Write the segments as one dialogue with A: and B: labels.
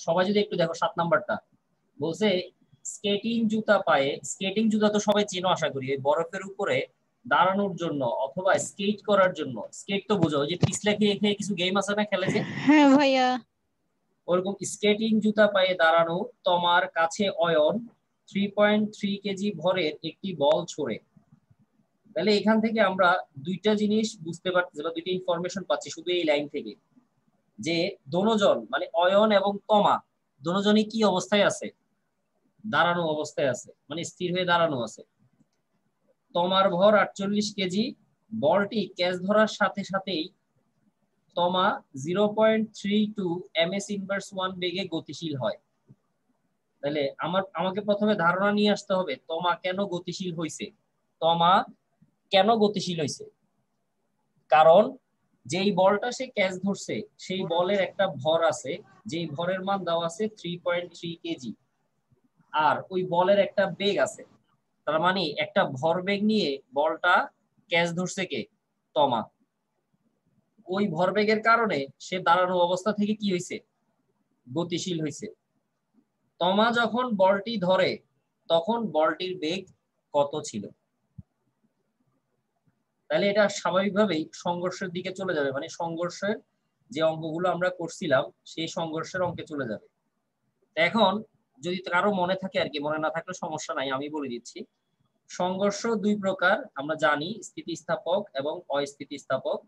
A: সবাই যদি একটু দেখো 7 নাম্বারটা বলছে স্কেটিং জুতা পায়ে, স্কেটিং জুতা তো সবাই চেনো আশা করি, এই বরফের উপরে দাঁড়ানোর জন্য অথবা স্কেট করার জন্য। স্কেট তো বুঝো, ওই যে পিছলে খেয়ে খেয়ে কিছু গেম আছে না খেলে যে,
B: হ্যাঁ ভাইয়া।
A: ওরকম স্কেটিং জুতা পায়ে দাঁড়ানো তোমার কাছে অয়ন 3.3 কেজি ভরের একটি বল ছোড়ে। তাহলে এখান থেকে আমরা দুইটা জিনিস বুঝতে পারছি বা দুইটা ইনফরমেশন পাচ্ছি শুধু এই লাইন থেকে, যে দোনোজন মানে অয়ন এবং তমা দোনোজনই কি অবস্থায় আছে, দাঁড়ানো অবস্থায় আছে, মানে স্থির হয়ে দাঁড়ানো আছে। তমার ভর 48 কেজি, বলটি ক্যাচ ধরার সাথে সাথেই তমা 0.32 ms ইনভার্স 1 বেগে গতিশীল হয়। তাহলে আমাকে প্রথমে ধারণা নিয়ে আসতে হবে তমা কেন গতিশীল হয়েছে। তমা কেন গতিশীল হয়েছে, কারণ যেই বলটা সে ক্যাচ ধরছে সেই বলের একটা ভর আছে, যেই ভরের মান দেওয়া আছে 3.3 কেজি, আর ওই বলের একটা বেগ আছে। তার মানে একটা ভর বেগ নিয়ে বলটা ক্যাচ ধরছে কে, তমা। ওই ভরবেগের কারণে সে দাঁড়ানো অবস্থা থেকে কি হয়েছে, গতিশীল হয়েছে। তমা যখন বলটি ধরে তখন বলটির বেগ কত ছিল। তাহলে এটা স্বাভাবিকভাবেই সংঘর্ষের দিকে চলে যাবে, মানে সংঘর্ষের যে অঙ্কগুলো আমরা করছিলাম সেই সংঘর্ষের অঙ্কে চলে যাবে। এখন যদি কারো মনে থাকে আর কি, মনে না থাকলে সমস্যা নাই, আমি বলে দিচ্ছি। সংঘর্ষ দুই প্রকার আমরা জানি, স্থিতিস্থাপক এবং অস্থিতিস্থাপক।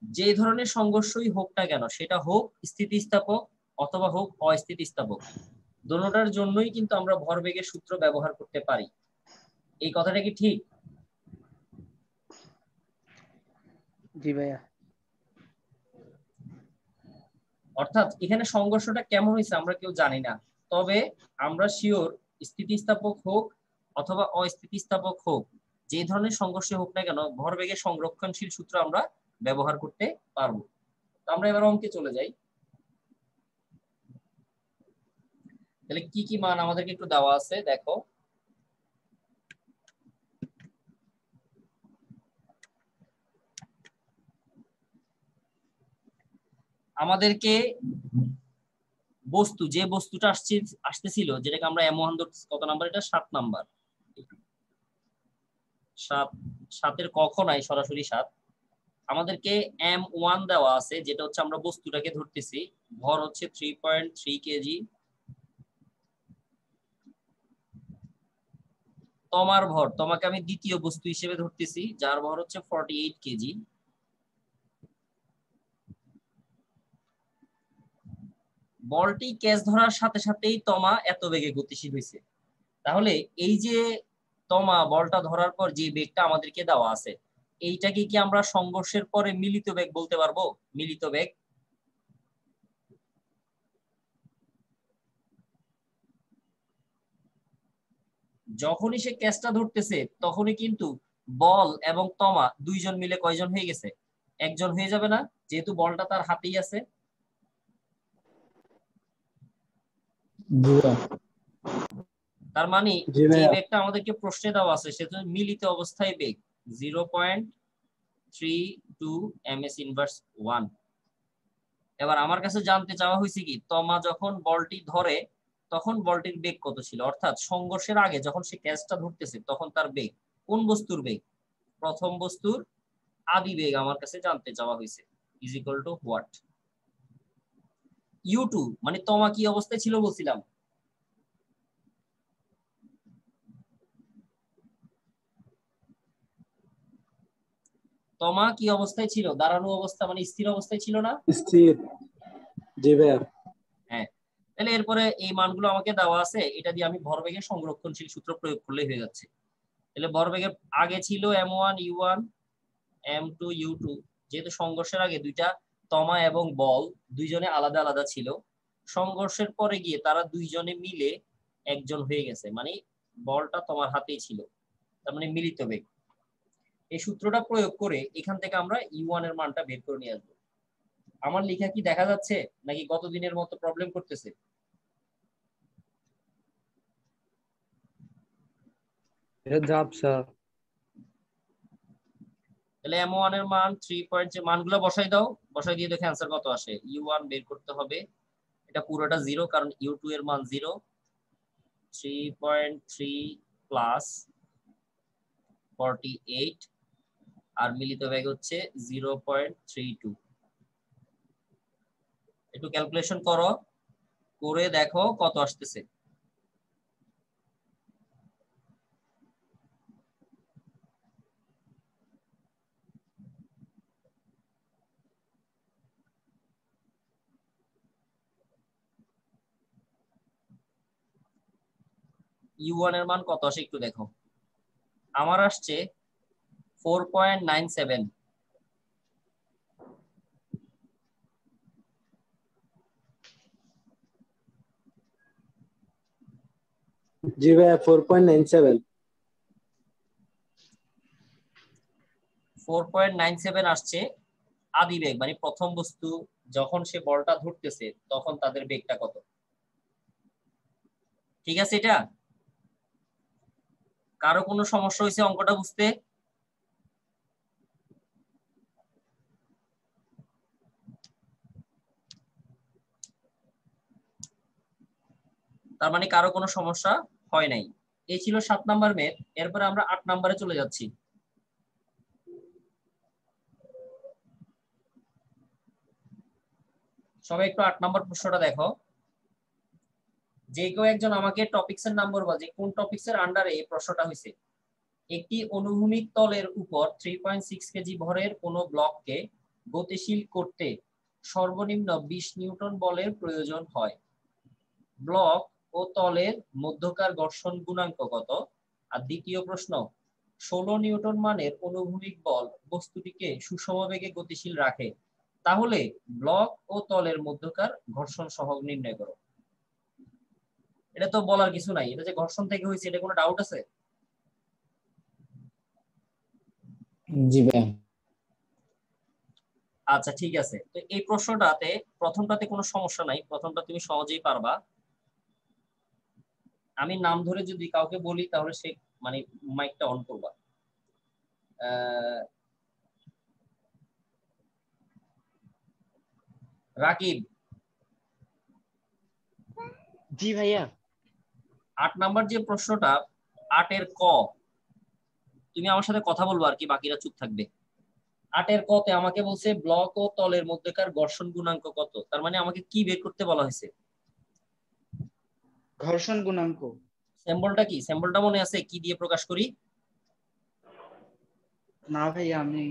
A: যে ধরনের সংঘর্ষই হোক না কেন, সেটা হোক স্থিতিস্থাপক অথবা হোক অস্থিতিস্থাপক, দোনোটার জন্যই কিন্তু আমরা ভরবেগের সূত্র ব্যবহার করতে পারি। এই কথাটা কি ঠিক?
C: জি ভাইয়া।
A: অর্থাৎ এখানে সংঘর্ষটা কেমন হয়েছে আমরা কেউ জানি না, তবে আমরা শিওর স্থিতিস্থাপক হোক অথবা অস্থিতিস্থাপক হোক, যে ধরনের সংঘর্ষ হোক না কেন ভরবেগের সংরক্ষণশীল সূত্র আমরা ব্যবহার করতে পারবো। তো আমরা এবার অঙ্কে চলে যাই। তাহলে কি কি মান আমাদেরকে একটু দেওয়া আছে দেখো। আমাদেরকে বস্তু, যে বস্তুটা আসতেছিল যেটাকে আমরা M1 কত নাম্বার, এটা 7 নাম্বার। 7 ক নাই, সরাসরি 7। আমাদেরকে M1 দেওয়া আছে, যেটা হচ্ছে আমরা বস্তুটাকে ধরতেছি, ভর হচ্ছে 3.3 কেজি। তমার ভর, তোমাকে আমি দ্বিতীয় বস্তু হিসেবে ধরতেছি, যার ভর হচ্ছে 48 কেজি। বলটি ক্যাচ ধরার সাথে সাথেই তমা এত বেগে গতিশীল হয়েছে। তাহলে এই যে তমা বলটা ধরার পর যে বেগটা আমাদেরকে দেওয়া আছে, এইটাকে কি আমরা সংঘর্ষের পরে মিলিত বেগ বলতে পারবো? মিলিত বেগ। যখনই সে ক্যাচটা ধরতেছে তখনই কিন্তু বল এবং তমা দুইজন মিলে কয়জন হয়ে গেছে, একজন হয়ে যাবে না, যেহেতু বলটা তার হাতেই আছে। তার মানে
C: জি
A: যে
C: ভাইয়া।
A: বেগটা আমাদেরকে প্রশ্নে দেওয়া আছে সেটা মিলিত অবস্থায় বেগ 0.32 ms ইনভার্স 1। এবার আমার কাছে জানতে চাওয়া হয়েছে কি, তমা যখন বলটি ধরে তখন বলটির বেগ কত ছিল, অর্থাৎ সংঘর্ষের আগে যখন সে ক্যাচটা ধরতেছে তখন তার বেগ, কোন বস্তুর বেগ, প্রথম বস্তুর আদি বেগ আমার কাছে জানতে চাওয়া হয়েছে, is equal to what. U2 মানে তমা কি অবস্থায় ছিল বলছিলাম, তমা কি অবস্থায় ছিল, দাঁড়ানো অবস্থা মানে স্থির অবস্থায় ছিল না।
C: স্থির। জি ভাইয়া।
A: হ্যাঁ, তাহলে এরপরে এই মানগুলো আমাকে দেওয়া আছে, এটা দিয়ে আমি ভরবেগের সংরক্ষণশীল সূত্র প্রয়োগ করলেই হয়ে যাচ্ছে। তাহলে ভরবেগের আগে ছিল M1 U1 M2 U2, যেহেতু সংঘর্ষের আগে দুইটা তমা এবং বল দুইজনে আলাদা আলাদা ছিল, সংঘর্ষের পরে গিয়ে তারা দুইজনে মিলে একজন হয়ে গেছে, মানে বলটা তোমার হাতেই ছিল, তার মানে মিলিত বেগ। এই সূত্রটা প্রয়োগ করে এখান থেকে আমরা U1 এর মানটা বের করে নিয়ে আসবো। আমার লেখা কি দেখা যাচ্ছে নাকি গতদিনের মতো প্রবলেম করতেছে?
C: এটা ঝাপসা।
A: তাহলে M1 এর মান 3 পয়েন্ট, যে মানগুলো বসাই দাও, বসাই দিয়ে দেখে অ্যান্সার কত আসে। U1 বের করতে হবে, এটা পুরোটা 0 কারণ u2 এর মান 0, 3.3 প্লাস 48 আর মিলিত বেগ হচ্ছে 0.32। একটু ক্যালকুলেশন করো, করে দেখো কত আসতেছে। u1 এর মান কত আসে একটু দেখো। আমার আসছে 4.97।
C: জি ভাইয়া 4.97।
A: 4.97 আসছে আদি বেগ, মানে প্রথম বস্তু যখন সে বলটা ধরতেছে তখন তাদের বেগটা কত। ঠিক আছে, এটা কারো কোনো সমস্যা হয়েছে অঙ্কটা বুঝতে? তার মানে কারো কোনো সমস্যা হয় নাই। এই ছিল 7 নাম্বার ম্যাথ। এরপরে আমরা 8 নাম্বারে চলে যাচ্ছি। সবাই একটু 8 নাম্বার প্রশ্নটা দেখো। যে কেউ একজন আমাকে টপিকস এর নাম্বার বলছে কোন টপিকস এর আন্ডারে এই প্রশ্নটা হয়েছে। একটি অনুভূমিক তলের উপর 3.6 কেজি ভরের কোনো ব্লককে গতিশীল করতে সর্বনিম্ন 20 নিউটন বলের প্রয়োজন হয়। ব্লক ও তলের মধ্যকার ঘর্ষণ গুণাঙ্ক কত? আর দ্বিতীয় প্রশ্ন, 16 নিউটন মানের অনুভূমিক বল বস্তুটিকে সুষম বেগে গতিশীল রাখে, তাহলে ব্লক ও তলের মধ্যকার ঘর্ষণ সহগ নির্ণয় করো। এটা তো বলার কিছু নাই, এটা যে ঘর্ষণ থেকে হয়েছে এটা কোনো ডাউট আছে?
B: জি ভাইয়া।
A: আচ্ছা ঠিক আছে, তো এই প্রশ্নটাতে প্রথমটাতে কোনো সমস্যা নাই, প্রথমটা তুমি সহজেই পারবা। আমি নাম ধরে যদি কাউকে বলি তাহলে সে মানে মাইকটা অন করবা। রাকিব।
D: জি ভাইয়া।
A: 8 নাম্বার যে প্রশ্নটা, 8 এর ক, তুমি আমার সাথে কথা বলবো আর কি, বাকিরা চুপ থাকবে। 8 এর ক তে আমাকে বলছে ব্লক ও তলের মধ্যকার ঘর্ষণ গুণাঙ্ক কত। তার মানে আমাকে কি বের করতে বলা হয়েছে?
D: ঘর্ষণ গুণাঙ্ক।
A: সিম্বলটা কি? সিম্বলটা মনে আছে কি দিয়ে প্রকাশ করি?
D: না ভাইয়া, আমি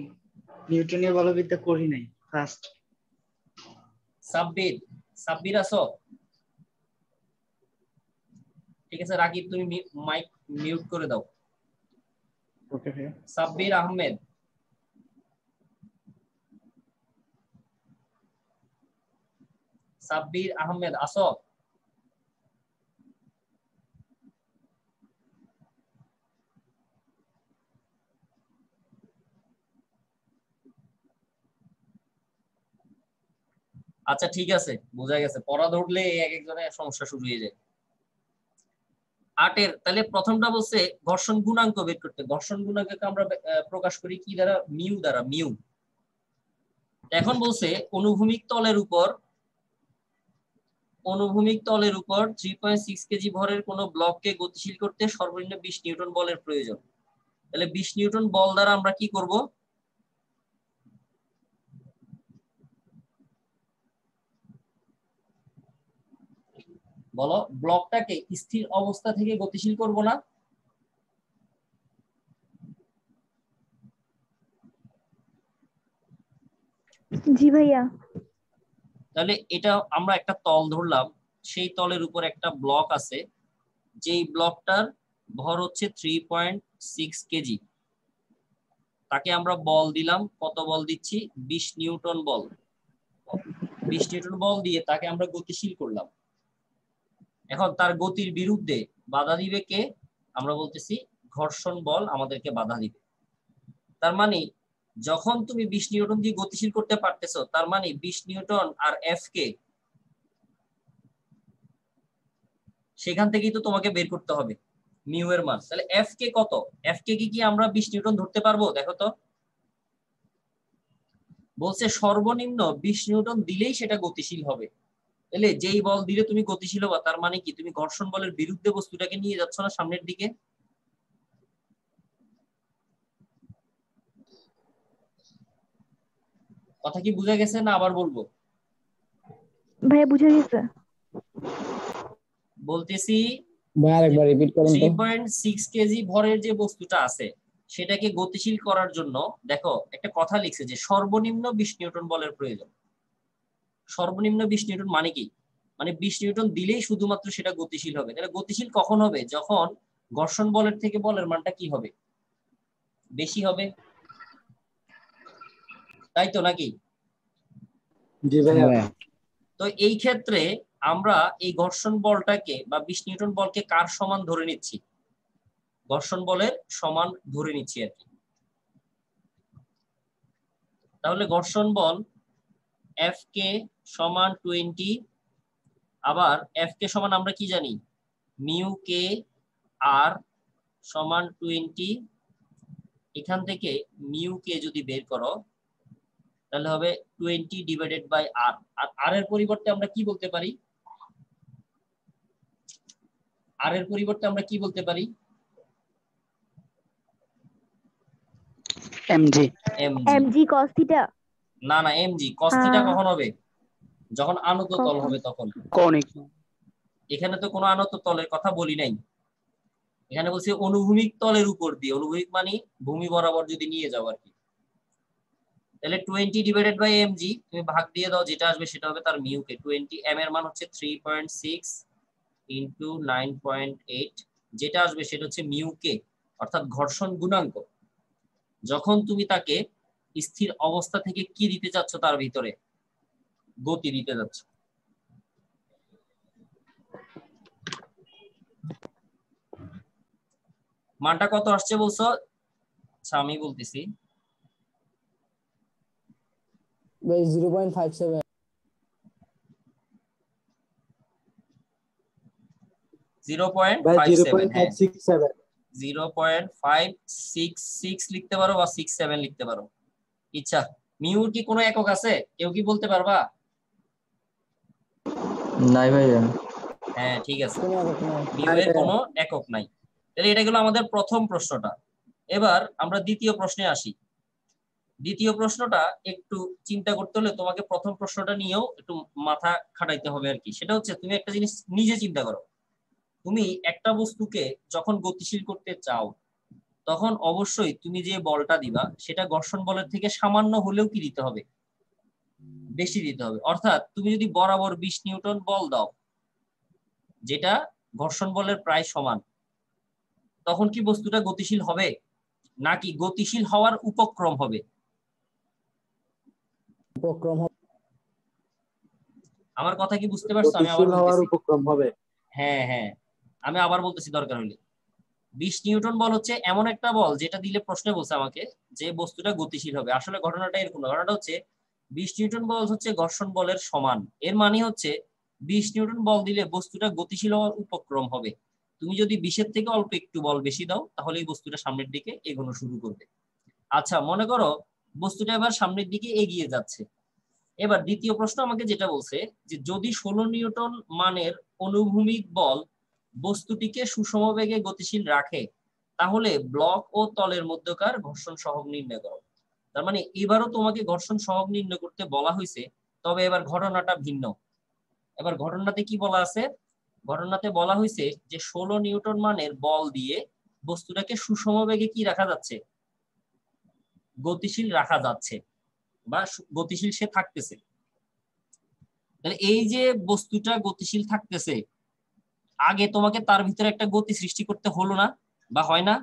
D: নিউটনীয় বলবিদ্যা করি নাই ফার্স্ট।
A: সাব্বির, সাব্বির আছো? ঠিক আছে রাকিব, তুমি মাইক মিউট করে দাও।
D: ওকে ভাইয়া।
A: সাব্বির আহমেদ, সাব্বির আহমেদ আসো? আচ্ছা ঠিক আছে, বোঝা গেছে, পড়া ধরলে এক একজনের সমস্যা শুরু হয়ে যায়। 8 এর তাহলে প্রথমটা বলছে ঘর্ষণ গুণাঙ্ক বের করতে। ঘর্ষণ গুণাঙ্ককে আমরা প্রকাশ করি কি দ্বারা? মিউ দ্বারা, মিউ। এখন বলছে অনুভূমিক তলের উপর 3.6 কেজি ভরের কোন ব্লককে গতিশীল করতে সর্বনিম্ন 20 নিউটন বলের প্রয়োজন। তাহলে 20 নিউটন বল দ্বারা আমরা কি করব? বলো, ব্লকটাকে স্থির অবস্থা থেকে গতিশীল করব না?
E: জি ভাইয়া।
A: তাহলে এটা আমরা একটা তল ধরলাম, সেই তলের উপর একটা ব্লক আছে, যেই ব্লকটার ভর হচ্ছে 3.6 কেজি। তাকে আমরা বল দিলাম, কত বল দিচ্ছি? 20 নিউটন বল। 20 নিউটন বল দিয়ে তাকে আমরা গতিশীল করলাম। এখন তার গতির বিরুদ্ধে বাধা দিবে কে? আমরা বলতেছি ঘর্ষণ বল আমাদেরকে বাধা দিবে। তার মানে যখন তুমি 20 নিউটন দিয়ে গতিশীল করতে পারতেছো, তার মানে 20 নিউটন আর এফ কে সেখান থেকেই তো তোমাকে বের করতে হবে মিউ এর মান। তাহলে এফ কে কত? এফ কে কি আমরা 20 নিউটন ধরতে পারবো? দেখো তো, বলছে সর্বনিম্ন 20 নিউটন দিলেই সেটা গতিশীল হবে। তাহলে যেই বল দিলে তুমি গতিশীল হবা, তার মানে কি তুমি ঘর্ষণ বলের বিরুদ্ধে বস্তুটাকে নিয়ে যাচ্ছ না সামনের দিকে। কথা কি বুঝা গেছে না আবার বলবো?
E: ভাইয়া বুঝে গেছে।
A: বলতেছি
B: ভাই আরেকবার রিপিট করুন তো।
A: 3.6 কেজি ভরের যে বস্তুটা আছে সেটাকে গতিশীল করার জন্য দেখো একটা কথা লিখছে যে সর্বনিম্ন 20 নিউটন বলের প্রয়োজন। সর্বনিম্ন 20 নিউটন মানে কি? মানে 20 নিউটন দিলেই শুধুমাত্র সেটা গতিশীল হবে। তাহলে গতিশীল কখন হবে? যখন ঘর্ষণ বলের থেকে বলের মানটা কি হবে? বেশি হবে, তাই তো নাকি?
C: জি ভাইয়া।
B: হ্যাঁ
A: তো এই ক্ষেত্রে আমরা এই ঘর্ষণ বলটাকে বা 20 নিউটন বলকে কার সমান ধরে নিচ্ছি? ঘর্ষণ বলের সমান ধরে নিচ্ছি আর কি। তাহলে ঘর্ষণ বল এফ কে সমান 20, আবার এফ কে সমান আমরা কি জানি? মিউ কে আর সমান 20। এখান থেকে মিউ কে যদি বের করো তাহলে হবে 20 ডিভাইডেড বাই আর। আর আর এর পরিবর্তে আমরা কি বলতে পারি? আর এর পরিবর্তে আমরা কি বলতে পারি?
D: MG.
A: MG.
E: MG cos theta.
A: না না, এমজি কস থিটা কখন হবে? যখন আনত তল হবে তখন।
D: কৌণিক।
A: এখানে তো কোনো আনত তলের কথা বলি নাই, এখানে বলছি অনুভূমিক তলের উপর দিয়ে। অনুভূমিক মানে ভূমি বরাবর যদি নিয়ে যাও আর কি। তাহলে 20 ডিভাইডেড বাই এমজি তুমি ভাগ দিয়ে দাও, যেটা আসবে সেটা হবে তার মিউ কে। 20 এম এর মান হচ্ছে 3.6 ইনটু 9.8, যেটা আসবে সেটা হচ্ছে মিউ কে, অর্থাৎ ঘর্ষণ গুণাঙ্ক। যখন তুমি তাকে স্থির অবস্থা থেকে কি দিতে চাচ্ছ, তার ভিতরে গতি দিতে যাচ্ছ। মানটা কত আসছে বলছো? আচ্ছা আমি বলতেছি।
B: ভাই 0.57।
C: ভাই0.57,
A: হ্যাঁ
C: 0.567।
A: 0.566 লিখতে পারো বা 67 লিখতে পারো, ইচ্ছা। মিউর কি কোনো একক আছে? কেউ কি বলতে পারবা?
F: নাই ভাইয়া।
A: হ্যাঁ ঠিক আছে,
B: কোনো একক নাই।
A: মিউ এর কোনো একক নাই। তাহলে এটা গেল আমাদের প্রথম প্রশ্নটা। এবার আমরা দ্বিতীয় প্রশ্নে আসি। দ্বিতীয় প্রশ্নটা একটু চিন্তা করতে হলে তোমাকে প্রথম প্রশ্নটা নিয়েও একটু মাথা খাটাইতে হবে আর কি। সেটা হচ্ছে তুমি একটা জিনিস নিজে চিন্তা করো। তুমি একটা বস্তুকে যখন গতিশীল করতে চাও তখন অবশ্যই তুমি যে বলটা দিবা সেটা ঘর্ষণ বলের থেকে সামান্য হলেও কি দিতে হবে? বেশি দিতে হবে। অর্থাৎ তুমি যদি বরাবর 20 নিউটন বল দাও যেটা ঘর্ষণ বলের প্রায় সমান, তখন কি বস্তুটা গতিশীল হবে নাকি গতিশীল হওয়ার উপক্রম হবে?
B: উপক্রম হবে।
A: আমার কথা কি বুঝতে পারছো? আমি আবার
C: গতিশীল হওয়ার
A: বলতেছি।
C: উপক্রম হবে।
A: হ্যাঁ হ্যাঁ, আমি আবার বলতেছি দরকার হলে। 20 নিউটন বল হচ্ছে এমন একটা বল যেটা দিলে প্রশ্নে বলছে আমাকে যে বস্তুটা গতিশীল হবে। আসলে ঘটনাটা এরকম না। ঘটনাটা হচ্ছে 20 নিউটন বল হচ্ছে ঘর্ষণ বলের সমান। এর মানে হচ্ছে 20 নিউটন বল দিলে বস্তুটা গতিশীল হওয়ার উপক্রম হবে। তুমি যদি 20-এর থেকে অল্প একটু বল বেশি দাও তাহলে এই বস্তুটা সামনের দিকে এগোনো শুরু করবে। আচ্ছা মনে করো বস্তুটা এবার সামনের দিকে এগিয়ে যাচ্ছে। এবার দ্বিতীয় প্রশ্ন আমাকে যেটা বলছে যে যদি 16 নিউটন মানের অনুভূমিক বল বস্তুটিকে সুষম বেগে গতিশীল রাখে তাহলে ব্লক ও তলের মধ্যকার ঘর্ষণ সহগ নির্ণয় করো। তার মানে এবারও তোমাকে ঘর্ষণ সহগ নির্ণয় করতে বলা হয়েছে, তবে এবার ঘটনাটা ভিন্ন। এবার ঘটনাতে কি বলা আছে? ঘটনাতে বলা হয়েছে যে 16 নিউটন মানের বল দিয়ে বস্তুটাকে সুষম বেগে কি রাখা যাচ্ছে? গতিশীল রাখা যাচ্ছে বা গতিশীল সে থাকতেছে। তাহলে এই যে বস্তুটা গতিশীল থাকতেছে, আগে তোমাকে তার ভিতরে একটা গতি সৃষ্টি করতে হলো না বা হয় না?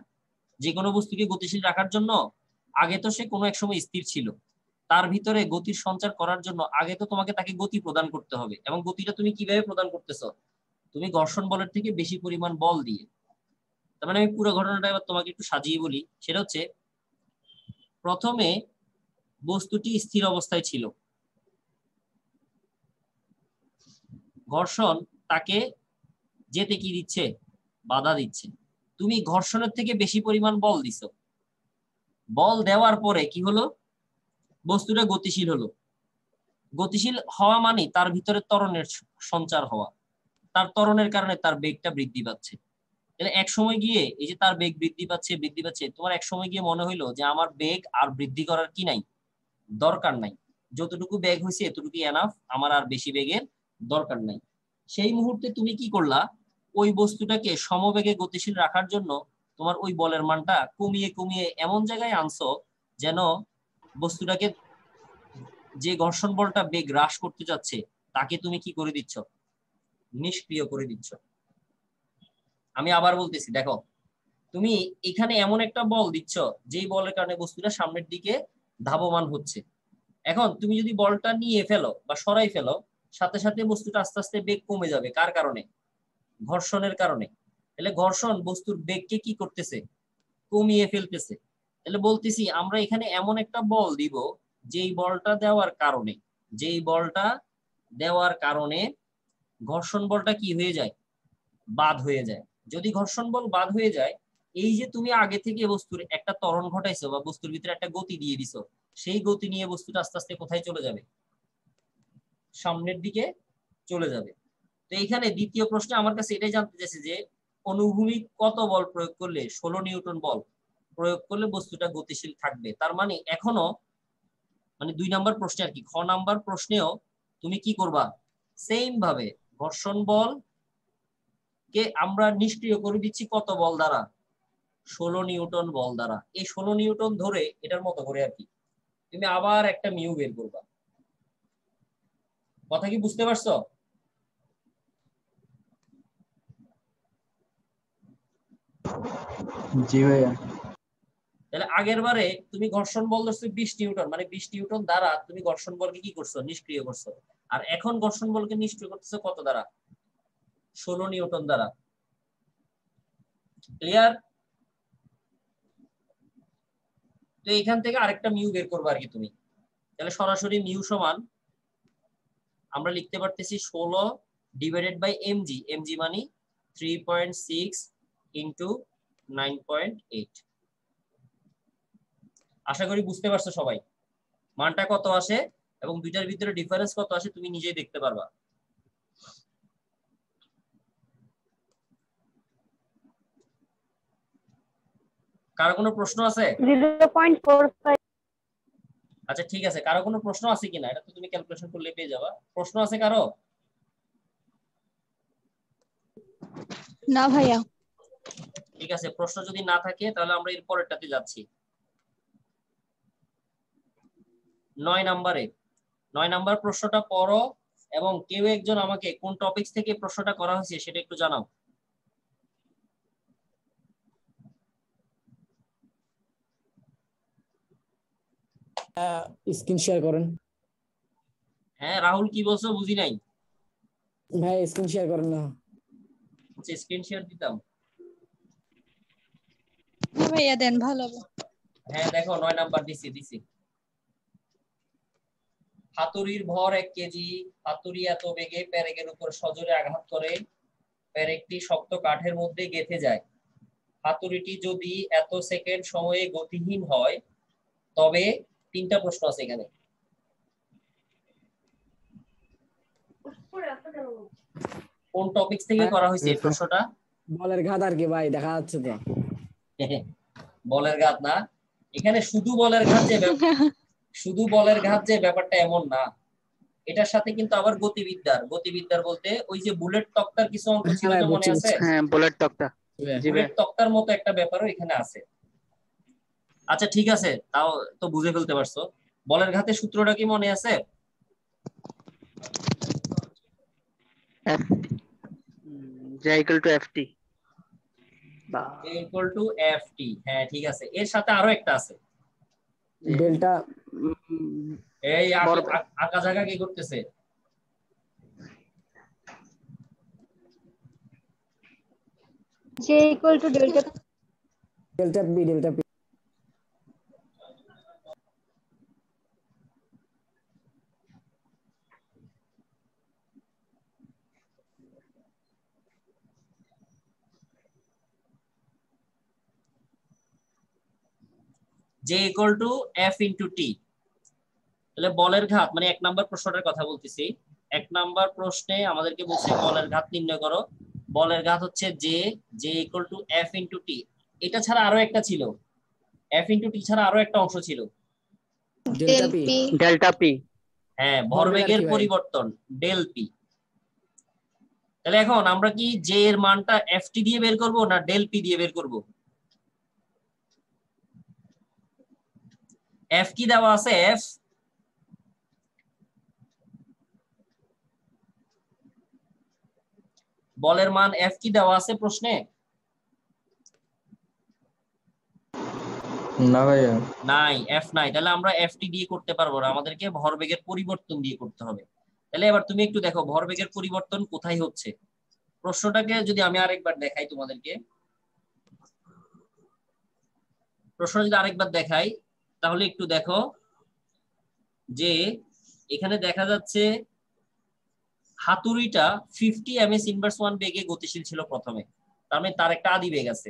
A: যে কোনো বস্তুকে গতিশীল রাখার জন্য আগে তো সে কোনো এক সময় স্থির ছিল, তার ভিতরে গতির সঞ্চার করার জন্য আগে তো তোমাকে তাকে গতি প্রদান করতে হবে। এবং গতিটা তুমি কিভাবে প্রদান করতেছো? তুমি ঘর্ষণ বলের থেকে বেশি পরিমাণ বল দিয়ে। তার মানে আমি পুরো ঘটনাটা এবার তোমাকে একটু সাজিয়ে বলি। সেটা হচ্ছে প্রথমে বস্তুটি স্থির অবস্থায় ছিল, ঘর্ষণ তাকে যেতে কি দিচ্ছে? বাধা দিচ্ছে। তুমি ঘর্ষণের থেকে বেশি পরিমাণ বল দিছো। বল দেওয়ার পরে কি হলো? বস্তুটা গতিশীল হলো। গতিশীল হওয়া মানে তার ভিতরে ত্বরণের সঞ্চার হওয়া, তার ত্বরণের কারণে তার বেগটা বৃদ্ধি পাচ্ছে। তাহলে এক সময় গিয়ে এই যে তার বেগ বৃদ্ধি পাচ্ছে বৃদ্ধি পাচ্ছে, তোমার এক সময় গিয়ে মনে হইলো যে আমার বেগ আর বৃদ্ধি করার কি নাই, দরকার নাই, যতটুকু বেগ হয়েছে এতটুকু এনাফ, আমার আর বেশি বেগের দরকার নাই। সেই মুহূর্তে তুমি কি করলা, ওই বস্তুটাকে সমবেগে গতিশীল রাখার জন্য তোমার ওই বলের মানটা কমিয়ে কমিয়ে এমন জায়গায় আনছো যেন বস্তুটাকে, যে ঘর্ষণ বলটা বেগ হ্রাস করতে যাচ্ছে তাকে তুমি কি করে দিচ্ছ, নিষ্ক্রিয় করে দিচ্ছ। আমি আবার বলতেছি, দেখো তুমি এখানে এমন একটা বল দিচ্ছ যেই বলের কারণে বস্তুটা সামনের দিকে ধাবমান হচ্ছে। এখন তুমি যদি বলটা নিয়ে ফেলো বা সরাই ফেলো, সাথে সাথে বস্তুটা আস্তে আস্তে বেগ কমে যাবে। কার কারণে? ঘর্ষণের কারণে। তাহলে ঘর্ষণ বস্তুর বেগকে কি করতেছে, কমিয়ে ফেলতেছে। তাহলে বলতেছি আমরা এখানে এমন একটা বল দিব যেই বলটা দেওয়ার কারণে, যেই বলটা দেওয়ার কারণে ঘর্ষণ বলটা কি হয়ে যায়, বাদ হয়ে যায়। যদি ঘর্ষণ বল বাদ হয়ে যায়, এই যে তুমি আগে থেকে বস্তুর একটা ত্বরণ ঘটাইছো বা বস্তুর ভিতরে একটা গতি দিয়ে দিছো, সেই গতি নিয়ে বস্তুটা আস্তে আস্তে কোথায় চলে যাবে, সামনের দিকে চলে যাবে। তো এইখানে দ্বিতীয় প্রশ্নে আমার কাছে এটাই জানতে চাইছে যে অনুভূমিক কত বল প্রয়োগ করলে, 16 নিউটন বল প্রয়োগ করলে বস্তুটা গতিশীল থাকবে। তার মানে এখনো, মানে 2 নাম্বার প্রশ্নে আর কি, খ নাম্বার প্রশ্নেও তুমি কি করবা, সেম ভাবে ঘর্ষণ বল কে আমরা নিষ্ক্রিয় করে দিচ্ছি কত বল দ্বারা, 16 নিউটন বল দ্বারা। এই 16 নিউটন ধরে এটার মতো করে আর কি তুমি আবার একটা মিউ বের করবা। কথা কি বুঝতে পারছো?
C: জি ভাইয়া।
A: তাহলে আগের বারে তুমি ঘর্ষণ বল ধরছো 20 নিউটন, মানে 20 নিউটন দ্বারা তুমি ঘর্ষণ বলকে কি করছো, নিষ্ক্রিয় করছো। আর এখন ঘর্ষণ বলকে নিষ্ক্রিয় করতেছো কত দ্বারা, 16 নিউটন দ্বারা। ক্লিয়ার? তো এখান থেকে আরেকটা মিউ বের করবে আর কি তুমি। তাহলে সরাসরি মিউ সমান আমরা লিখতে পারতেছি 16 ডিভাইডেড বাই এমজি, এমজি মানে 3.6 ইন্টু 9.8। আশা করি বুঝতে পারছো সবাই মানটা কত আসে এবং দুইটার ভিতরে ডিফারেন্স কত আসে তুমি নিজেই দেখতে পারবা। কারো কোনো প্রশ্ন আছে?
E: 0.45।
A: আচ্ছা ঠিক আছে, কারো কোনো প্রশ্ন আছে কিনা, এটা তো তুমি ক্যালকুলেশন করলে পেয়ে যাবা। প্রশ্ন আছে কারো?
F: না ভাইয়া।
A: ঠিক আছে, প্রশ্ন যদি না থাকে তাহলে আমরা এর পরেরটাতে যাচ্ছি। 9 নম্বরে, 9 নাম্বার প্রশ্নটা পড়ো এবং কেউ একজন আমাকে কোন টপিকস থেকে প্রশ্নটা করা হয়েছে সেটা একটু জানাও।
B: স্ক্রিন শেয়ার করেন
A: হ্যাঁ রাহুল কি বলছো বুঝি নাই।
B: ভাই, স্ক্রিন শেয়ার করেন না।
A: আচ্ছা স্ক্রিন শেয়ার দিতাম।
F: হ্যাঁ ভাইয়া দেন, ভালো হবে।
A: হ্যাঁ দেখো 9 নাম্বার দিছি দিছি। হাতুড়ির ভর 1 কেজি, হাতুড়ি এত বেগে পেরেকের উপর সজোরে আঘাত করে পেরেকটি শক্ত কাঠের মধ্যে গেঁথে যায়। হাতুড়িটি যদি এত সেকেন্ড সময়ে গতিহীন হয় তবে, তিনটা প্রশ্ন আছে এখানে। কোন টপিক থেকে করা হয়েছে এই প্রশ্নটা?
B: বলের ঘাত আর কি ভাই, দেখা যাচ্ছে তো।
A: বলের ঘাত না, এখানে শুধু বলের ঘাত যে শুধু বলের ঘাত যে ব্যাপারটা এমন না, এটার সাথে কিন্তু আবার গতিবিদ্যার, গতিবিদ্যার বলতে ওই যে বুলেট তক্তার কিছু অঙ্ক
B: হ্যাঁ
A: ছিল
B: ভাই,
A: না মনে
B: বুঝছি
A: আছে?
B: বুঝছি।
D: হ্যাঁ, বুলেট তক্তা। জি ভাই।
A: বুলেট তক্তার মতো একটা ব্যাপারও এখানে আছে। আচ্ছা ঠিক আছে, তাও তো বুঝে ফেলতে পারছো। বলের ঘাতের সূত্রটা কি মনে আছে?
D: F J equal two FT বা
A: ইকুয়াল টু এফ টি। হ্যাঁ ঠিক আছে, এর সাথে আরো একটা আছে।
B: ডেল্টা
A: এই
D: বড়
A: আঁকা জায়গা কি করতেছে?
F: J equal to delta.
B: Delta P, delta P.
A: J equal to F into T। তাহলে বলের ঘাত মানে 1 নাম্বার প্রশ্নটার কথা বলতেছি। 1 নাম্বার প্রশ্নে আমাদেরকে বলছে বলের ঘাত নির্ণয় করো। বলের ঘাত হচ্ছে J equal to F into T. এটা ছাড়া আরো একটা ছিল, এফ ইন্টু টি ছাড়া আরো একটা অংশ ছিল,
B: ডেল্টা পি।
D: Delta P.
A: হ্যাঁ,
B: ভরবেগের
A: ভরবেগের
B: কি ভাই?
A: পরিবর্তন ডেল পি। তাহলে এখন আমরা কি জে এর মানটা এফ টি দিয়ে বের করব না ডেল পি দিয়ে বের করব? এফ কি দেওয়া আছে? এফ বলের মান এফ কি দেওয়া আছে প্রশ্নে?
C: না ভাইয়া।
A: নাই, এফ নাই। তাহলে আমরা এফ টি দিয়ে করতে পারবো না, আমাদেরকে ভরবেগের পরিবর্তন দিয়ে করতে হবে। তাহলে এবার তুমি একটু দেখো ভরবেগের পরিবর্তন কোথায় হচ্ছে। প্রশ্নটাকে যদি আমি আরেকবার দেখাই তোমাদেরকে, প্রশ্ন যদি আরেকবার দেখাই তাহলে একটু দেখো যে এখানে দেখা যাচ্ছে হাতুড়িটা 50 ms ইনভার্স 1 বেগে গতিশীল ছিল প্রথমে, তার মানে তার একটা আদি বেগ আছে।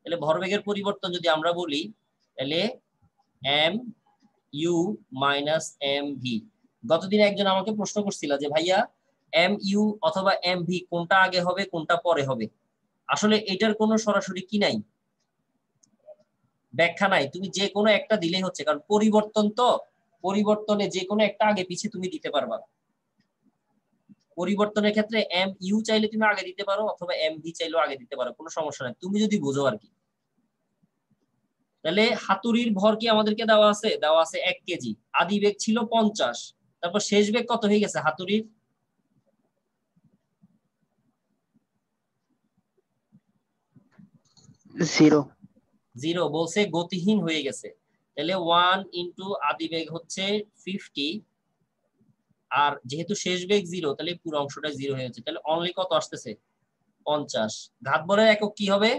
A: তাহলে ভরবেগের পরিবর্তন যদি আমরা বলি তাহলে M U minus M V. গতদিন একজন আমাকে প্রশ্ন করছিল যে ভাইয়া এম ইউ অথবা এম ভি কোনটা আগে হবে কোনটা পরে হবে। আসলে এটার কোনো সরাসরি কি নাই, ব্যাখ্যা নাই, তুমি যে কোনো একটা দিলেই হচ্ছে, কারণ পরিবর্তন তো, পরিবর্তনে যে কোনো একটা আগে পিছিয়ে তুমি দিতে পারবা। পরিবর্তনের ক্ষেত্রে এম ইউ চাইলে তুমি আগে দিতে পারো অথবা এম ভি চাইলেও আগে দিতে পারো, কোনো সমস্যা নাই, তুমি যদি বোঝো আর কি। তাহলে হাতুড়ির ভর কি আমাদেরকে দেওয়া আছে? দেওয়া আছে 1 কেজি। আদি বেগ ছিল 50, তারপর শেষ বেগ কত হয়ে গেছে হাতুড়ির? 0 বলছে, গতিহীন হয়ে গেছে। তাহলে 1 ইন্টু আদি বেগ হচ্ছে 50, আর যেহেতু শেষ বেগ 0 তাহলে পুরো অংশটা 0 হয়ে যাচ্ছে। তাহলে অনলি কত আসতেছে? 50। ঘাত বলের একক কি হবে?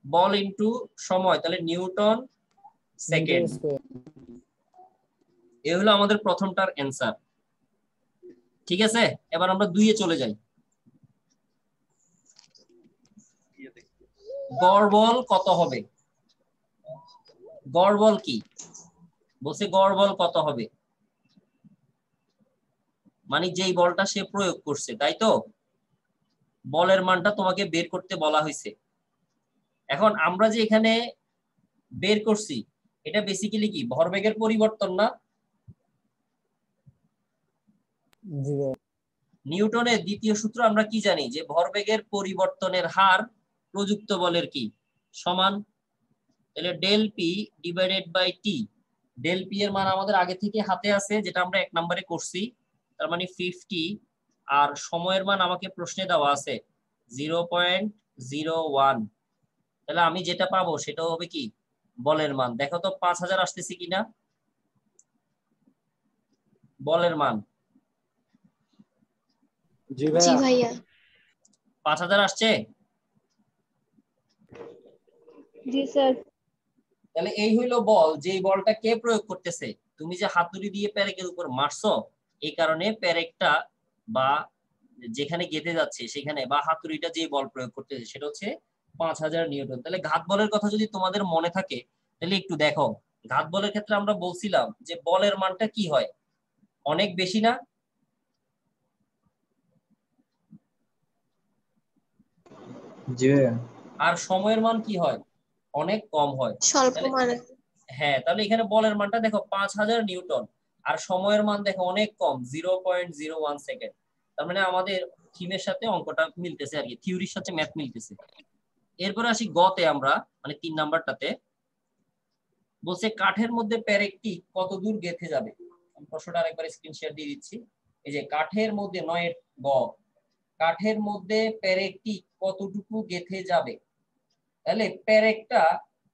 A: বল ইন্টু সময়, তাহলে নিউটন সেকেন্ড। এ হলো আমাদের প্রথমটার অ্যান্সার। ঠিক আছে, এবার আমরা 2 এ চলে যাই। গড় বল কত হবে? গড় বল কি বলছে? গড় বল কত হবে মানে যেই বলটা সে প্রয়োগ করছে, তাই তো? বলের মানটা তোমাকে বের করতে বলা হয়েছে। এখন আমরা যে এখানে বের করছি এটা বেসিক্যালি কি ভরবেগের পরিবর্তন না?
B: জি ভাই।
A: নিউটনের দ্বিতীয় সূত্র আমরা কি জানি যে ভরবেগের পরিবর্তনের হার প্রযুক্ত বলের কি সমান। তাহলে del P divided by T. Del P এর মান আমাদের আগে থেকে হাতে আছে, যেটা আমরা 1 নম্বরে করছি, তার মানে 50, আর সময়ের মান আমাকে প্রশ্নে দেওয়া আছে 0.01। তাহলে আমি যেটা পাবো সেটা হবে কি বলের মান। দেখো তো 5000 আসতেছে কিনা বলের মান?
C: জি
F: জি
C: ভাইয়া।
F: ভাইয়া।
A: 5000 আসছে?
F: জি স্যার।
A: তাহলে এই হইলো বল, যে বলটা কে প্রয়োগ করতেছে? তুমি যে হাতুড়ি দিয়ে পেরেকের উপর মারছো, এই কারণে পেরেকটা বা যেখানে গেঁথে যাচ্ছে সেখানে বা হাতুড়িটা যে বল প্রয়োগ করতেছে সেটা হচ্ছে 5000 নিউটন। তাহলে ঘাত বলের কথা যদি তোমাদের মনে থাকে তাহলে একটু দেখো, ঘাত বলের ক্ষেত্রে আমরা বলছিলাম যে বলের মানটা কি হয়, অনেক বেশি না?
C: জি ভাইয়া।
A: আর সময়ের মান কি হয়? অনেক কম হয়।
F: স্বল্প
A: তাহলে
F: মানে।
A: হ্যাঁ, তাহলে এখানে বলের মানটা দেখো 5000 নিউটন, আর সময়ের মান দেখো অনেক কম 0.01 সেকেন্ড। তার মানে আমাদের থিমের সাথে অঙ্কটা মিলতেছে আর কি, থিওরির সাথে ম্যাথ মিলতেছে। এরপরে আসি গতে আমরা, মানে 3 নাম্বারটাতে বলছে কাঠের মধ্যে পেরেকটি কত দূর গেঁথে যাবে। আমি প্রশ্নটা আরেকবার স্ক্রিন শেয়ার দিয়ে দিচ্ছি। এই যে কাঠের মধ্যে 9 গ, কাঠের মধ্যে পেরেকটি কতটুকু গেঁথে যাবে। তাহলে পেরেকটা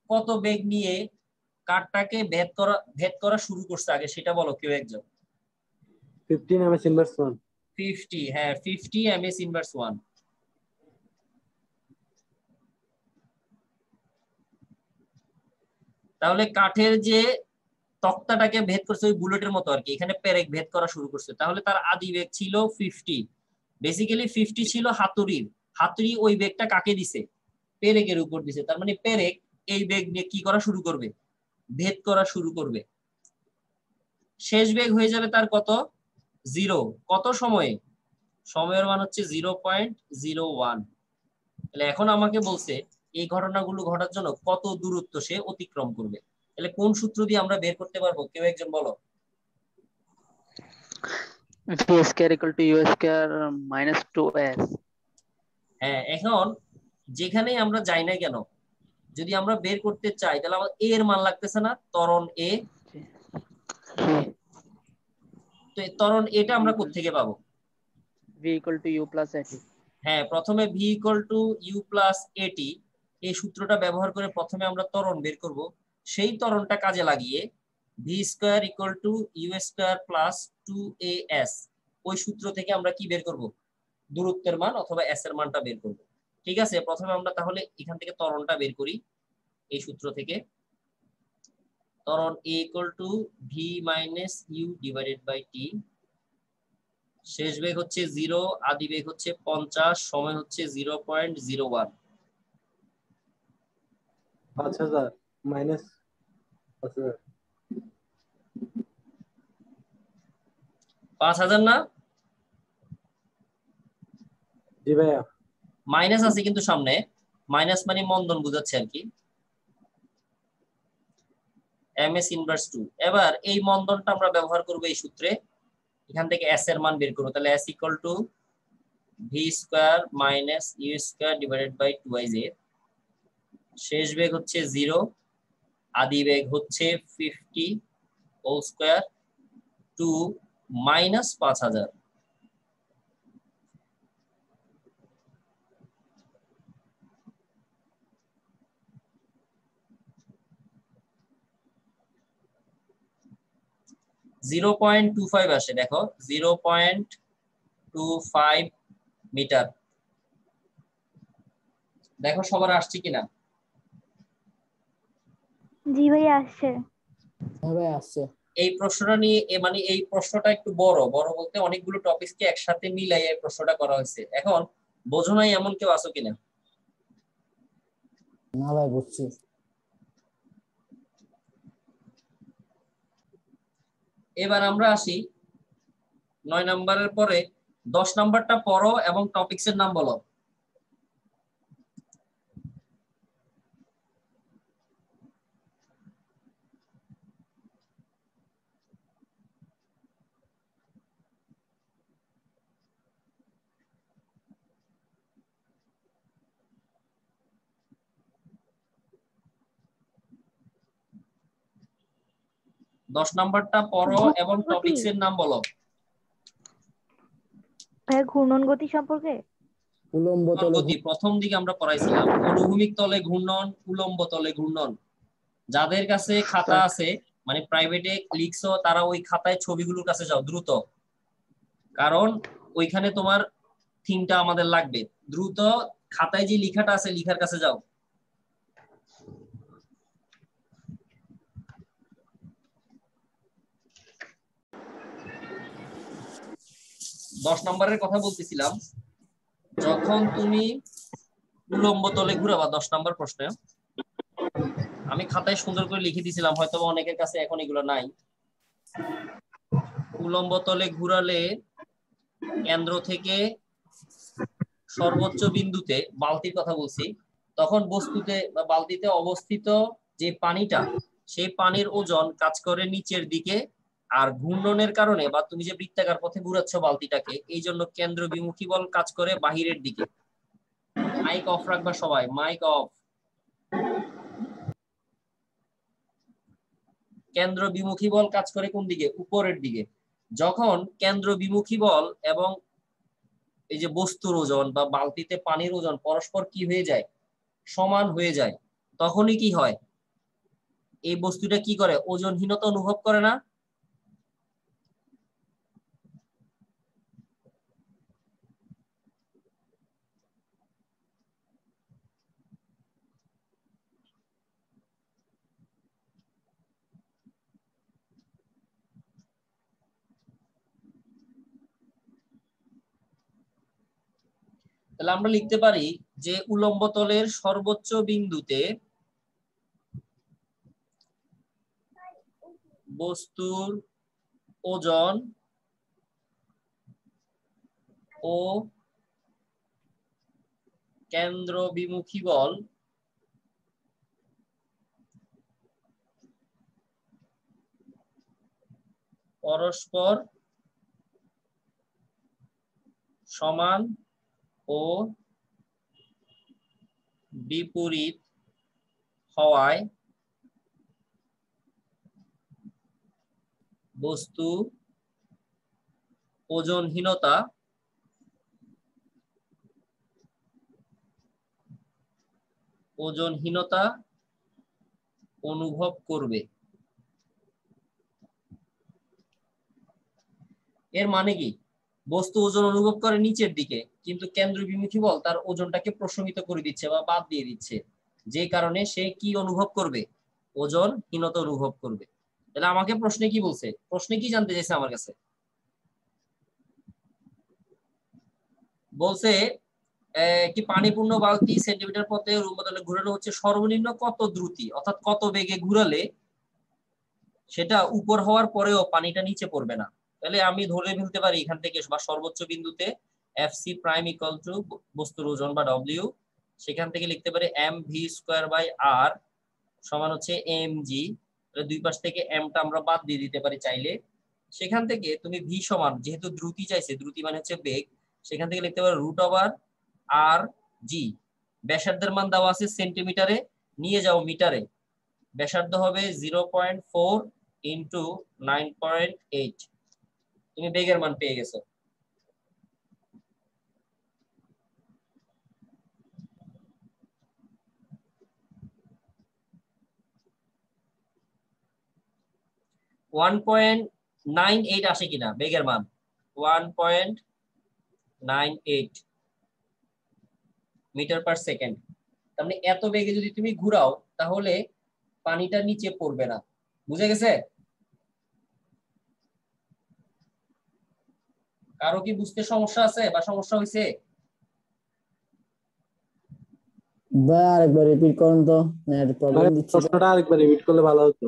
A: কত বেগ নিয়ে কাঠটাকে ভেদ করা শুরু করছে আগে সেটা বলো কেউ একজন।
C: 15 ms ইনভার্স 1।
A: 50, হ্যাঁ 50 ms ইনভার্স 1। তাহলে কাঠের যে তক্তাটাকে ভেদ করছে ওই বুলেটের মতো আর কি, এখানে পেরেক ভেদ করা শুরু করছে, তাহলে তার আদি বেগ ছিল 50। বেসিক্যালি 50 ছিল হাতুড়ির, হাতুড়ি ওই বেগটা কাকে দিছে? পেরেকের উপর দিছে। তার মানে পেরেক এই বেগ নিয়ে কি করা শুরু করবে? ভেদ করা শুরু করবে। শেষ বেগ হয়ে যাবে তার কত 0 কত সময়ে সময়ের মান হচ্ছে 0.01 তাহলে এখন আমাকে বলছে এই ঘটনাগুলো ঘটার জন্য কত দূরত্ব সে অতিক্রম করবে তাহলে কোন সূত্র দিয়ে আমরা বের করতে পারবো কেউ একজন বলো
G: v square equal to u square minus 2s
A: হ্যাঁ এখন যেখানেই আমরা যাই না কেন যদি আমরা বের করতে চাই তাহলে আমার a এর মান লাগতেছে না ত্বরণ a তো এই ত্বরণ এটা আমরা কোত্থেকে পাবো
G: v equal to u plus at
A: হ্যাঁ প্রথমে v u plus at এই সূত্রটা ব্যবহার করে প্রথমে আমরা ত্বরণ বের করব সেই ত্বরণটা কাজে লাগিয়ে v square equal to u square plus 2as ওই সূত্র থেকে আমরা কি বের করব দূরত্বের মান অথবা s এর মানটা বের করব ঠিক আছে প্রথমে আমরা তাহলে এখান থেকে ত্বরণটা বের করি এই সূত্র থেকে ত্বরণ a equal to v minus u divided by t শেষ বেগ হচ্ছে 0 আদি বেগ হচ্ছে 50 সময় হচ্ছে 0.01
C: 5000 মাইনাস 5000
A: 5000 না
C: জি ভাইয়া
A: মাইনাস আছে কিন্তু সামনে মাইনাস মানে মন্দন বোঝাচ্ছে আর কি ms ইনভার্স 2 এবার এই মন্দনটা আমরা ব্যবহার করব এই সূত্রে এখান থেকে s এর মান বের করব তাহলে s equal to v square minus u square divided by 2az শেষ বেগ হচ্ছে 0 আদি বেগ হচ্ছে 50 হোল স্কয়ার 2 মাইনাস 5000 0.25 আসে দেখো 0.25 মিটার দেখো সবার আসছে কিনা
E: জি ভাই আসছে।
B: হ্যাঁ ভাই আসছে।
A: এই প্রশ্নটা নিয়ে মানে এই প্রশ্নটা একটু বড় বলতে অনেকগুলো টপিককে একসাথে মিলাই এই প্রশ্নটা করা হয়েছে এখন বোঝো নাই এমন কেউ আছো কিনা
B: না ভাই বুঝছি।
A: এবার আমরা আসি 9 নম্বরের পরে 10 নম্বরটা পড়ো এবং টপিকস এর নাম বলো দশ নাম্বারটা পড়ো এবং টপিকস এর নাম বলো
E: ভাই ঘূর্ণন গতি সম্পর্কে
B: উলম্ব
A: গতি প্রথম দিকে আমরা পড়াইছিলাম অনুভূমিক তলে ঘূর্ণন উলম্ব তলে ঘূর্ণন যাদের কাছে খাতা আছে মানে প্রাইভেটে লিখছো তারা ওই খাতায় ছবিগুলোর কাছে যাও দ্রুত কারণ ওইখানে তোমার থিমটা আমাদের লাগবে দ্রুত খাতায় যে লেখাটা আছে লেখার কাছে যাও 10 নম্বরের কথা বলতেছিলাম যখন তুমি উলম্ব তলে ঘুরাবা 10 নম্বর প্রশ্নে আমি খাতায় সুন্দর করে লিখে দিয়েছিলাম হয়তো অনেকের কাছে এখন এগুলো নাই উলম্ব তলে ঘুরালে কেন্দ্র থেকে সর্বোচ্চ বিন্দুতে বালতির কথা বলছি তখন বস্তুতে বা বালতিতে অবস্থিত যে পানিটা সেই পানির ওজন কাজ করে নিচের দিকে আর ঘূর্ণনের কারণে বা তুমি যে বৃত্তাকার পথে ঘুরাচ্ছ বালতিটাকে এই জন্য কেন্দ্র বিমুখী বল কাজ করে বাহিরের দিকে মাইক অফ রাখবা সবাই মাইক অফ কেন্দ্র বিমুখী বল কাজ করে কোন দিকে উপরের দিকে যখন কেন্দ্র বিমুখী বল এবং এই যে বস্তুর ওজন বা বালতিতে পানির ওজন পরস্পর কি হয়ে যায় সমান হয়ে যায় তখনই কি হয় এই বস্তুটা কি করে ওজনহীনতা অনুভব করে না তাহলে আমরা লিখতে পারি যে উলম্ব তলের সর্বোচ্চ বিন্দুতে বস্তুর ওজন ও কেন্দ্রবিমুখী বল পরস্পর সমান ও বিপরীত হওয়ায় বস্তু ওজনহীনতা অনুভব করবে। এর মানে কি, বস্তু ওজন অনুভব করে নিচের দিকে, কিন্তু কেন্দ্রবিমুখী বল তার ওজনটাকে প্রশমিত করে দিচ্ছে বা বাদ দিয়ে দিচ্ছে, যে কারণে সে কি অনুভব করবে? ওজনহীনতা অনুভব করবে। তাহলে আমাকে প্রশ্নে কি বলছে? প্রশ্নে কি জানতে চাইছে আমার কাছে? বলছে একটি পানিপূর্ণ বালতি সেন্টিমিটার পথে উল্লম্বতলে ঘুরানো হচ্ছে, সর্বনিম্ন কত দ্রুতি অর্থাৎ কত বেগে ঘুরালে সেটা উপর হওয়ার পরেও পানিটা নিচে পড়বে না। তাহলে আমি ধরে ফেলতে পারি এখান থেকে বা সর্বোচ্চ বিন্দুতে এফসি প্রাইম ইকুয়াল টু বস্তুর ওজন বা ডব্লিউ, সেখান থেকে লিখতে পারি এম ভি স্কয়ার বাই আর সমান হচ্ছে এম জি। দুই পাশ থেকে এমটা আমরা বাদ দিয়ে দিতে পারি চাইলে। সেখান থেকে তুমি ভি সমান, যেহেতু দ্রুতি চাইছে, দ্রুতি মানে হচ্ছে বেগ, সেখান থেকে লিখতে পারো রুট ওভার আর জি। ব্যাসার্ধের মান দেওয়া আছে সেন্টিমিটারে, নিয়ে যাও মিটারে। ব্যাসার্ধ হবে 0.4 ইন্টু 9.8। তুমি বেগের মান পেয়ে গেছো। (1.98) আসে কিনা বেগের মান? 1.98 মিটার পার সেকেন্ড। তার মানে এত বেগে যদি তুমি ঘুরাও তাহলে পানিটা নিচে পড়বে না। বুঝে গেছে? কারো কি বুঝতে সমস্যা আছে বা সমস্যা হয়েছে?
B: ভাই আরেকবার রিপিট করুন তো, নেট প্রবলেম দিচ্ছে তো।
C: প্রশ্নটা আরেকবার রিপিট করলে ভালো হতো।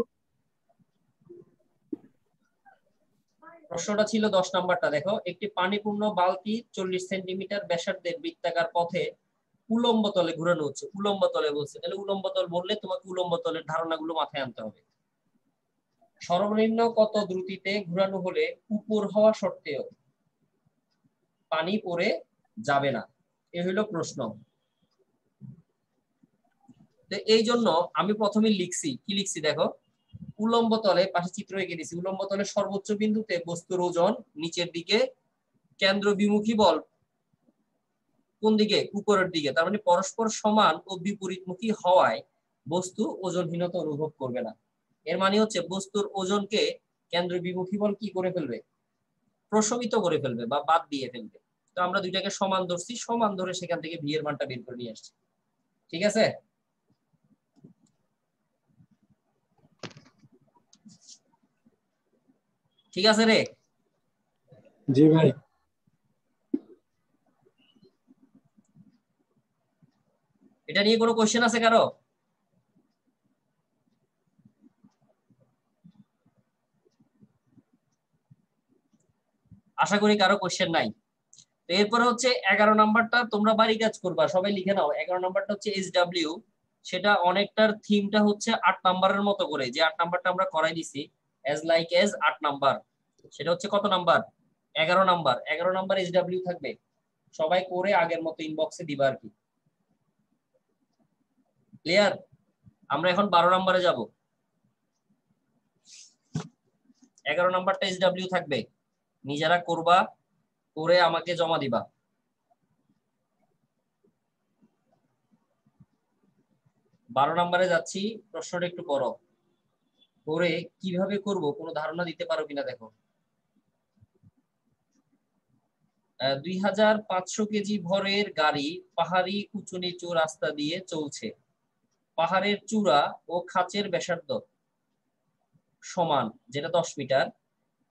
A: প্রশ্নটা ছিল 10 নাম্বারটা, দেখো। একটি পানিপূর্ণ বালতি 40 সেন্টিমিটার ব্যাসার্ধের বৃত্তাকার পথে উলম্ব তলে ঘুরানো হচ্ছে। উলম্ব তলে বলছে, তাহলে উলম্ব তল বললে তোমাকে উলম্ব তলের ধারণাগুলো মাথায় আনতে হবে। সর্বনিম্ন কত দ্রুতিতে ঘুরানো হলে উপর হওয়া সত্ত্বেও পানি পড়ে যাবে না? এ হলো প্রশ্ন। তো এই জন্য আমি প্রথমে লিখছি, কি লিখছি দেখো, উলম্ব তলে, পাশে চিত্র এঁকে দিছি, উলম্ব তলের সর্বোচ্চ বিন্দুতে বস্তুর ওজন নিচের দিকে, কেন্দ্রবিমুখী বল কোন দিকে? উপরের দিকে। তার মানে পরস্পর সমান ও বিপরীতমুখী হওয়ায় বস্তু ওজনহীনতা অনুভব করবে না। এর মানে হচ্ছে বস্তুর ওজনকে কেন্দ্রবিমুখী বল কি করে ফেলবে? প্রশমিত করে ফেলবে বা বাদ দিয়ে ফেলবে। তো আমরা দুইটাকে সমান ধরছি, সমান ধরে সেখান থেকে ভি এর মানটা বের করে নিয়ে আসছি। ঠিক আছে? ঠিক আছে রে?
C: জি ভাই।
A: এটা নিয়ে কোনো কোশ্চেন আছে কারো? আশা করি কারো কোশ্চেন নাই। তো এরপরে হচ্ছে 11 নাম্বারটা তোমরা বাড়ি কাজ করবা, সবাই লিখে নাও। 11 নাম্বারটা হচ্ছে SW। সেটা অনেকটার থিমটা হচ্ছে 8 নাম্বারের মতো করে, যে 8 নাম্বারটা আমরা করাই দিছি এজ লাইক এজ 8 নাম্বার। সেটা হচ্ছে কত নাম্বার? 11 নাম্বার। 11 নাম্বার SW থাকবে, সবাই করে আগের মতো ইনবক্সে দিবা আর কি। ক্লিয়ার? আমরা এখন 12 নাম্বারে যাব। 11 নাম্বারটা SW থাকবে, নিজেরা করবা, করে আমাকে জমা দিবা। 12 নাম্বারে যাচ্ছি, প্রশ্নটা একটু পড়ো, করে কিভাবে করব কোনো ধারণা দিতে পারো কিনা দেখো। 2500 কেজি ভরের গাড়ি পাহাড়ি উঁচু নিচু রাস্তা দিয়ে চলছে। পাহাড়ের চূড়া ও খাঁচের ব্যাসার্ধ সমান, যেটা 10 মিটার।